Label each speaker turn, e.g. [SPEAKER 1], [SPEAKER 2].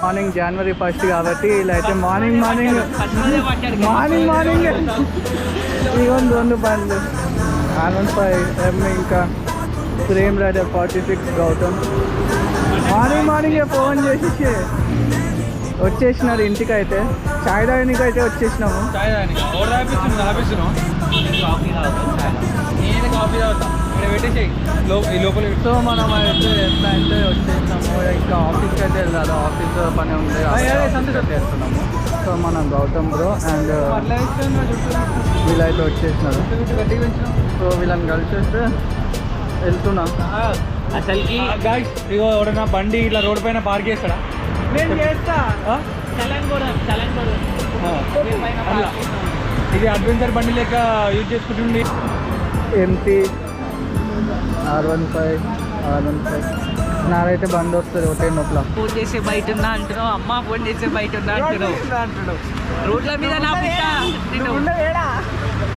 [SPEAKER 1] Morning జనవరి 1 కాబట్టి ఇలా అయితే మార్నింగ్ ఇవన్నీ 2 బండ్లు R15M ఇంకా frame rider 46 Gautam morning phone చేసి వచ్చేసినారు ఇంటికి. అయితే చాయ్ తాగడానికి అయితే వచ్చేసినాము. సో మనం అయితే ఎట్లా అంటే వచ్చేసినాము. ఇంకా ఆఫీస్కి అయితే వెళ్ళాలి, ఆఫీస్ పని ఉంది చేస్తున్నాము. సో మనం గౌతమ్ బ్రో అండ్ వీళ్ళైతే వచ్చేసినారు. సో వీళ్ళని కలిసి వస్తే వెళ్తున్నాం.
[SPEAKER 2] అసలుకి ఇగో ఎవడన్నా బండి ఇట్లా రోడ్ పైన పార్క్ చేస్తాడా?
[SPEAKER 1] నేను చేస్తా.
[SPEAKER 2] ఇది అడ్వెంచర్ బండి లెక్క యూజ్ చేసుకుంటుండి.
[SPEAKER 1] ఎంటీ R15 నాదైతే బండి వస్తుంది ఒకటే నొప్పుల.
[SPEAKER 3] ఫోన్ చేసే బయట ఉన్నా అంటున్నావు, అమ్మ ఫోన్ చేసే బయట ఉన్నా అంటున్నావు. రోడ్ల మీద నా బిడ్డ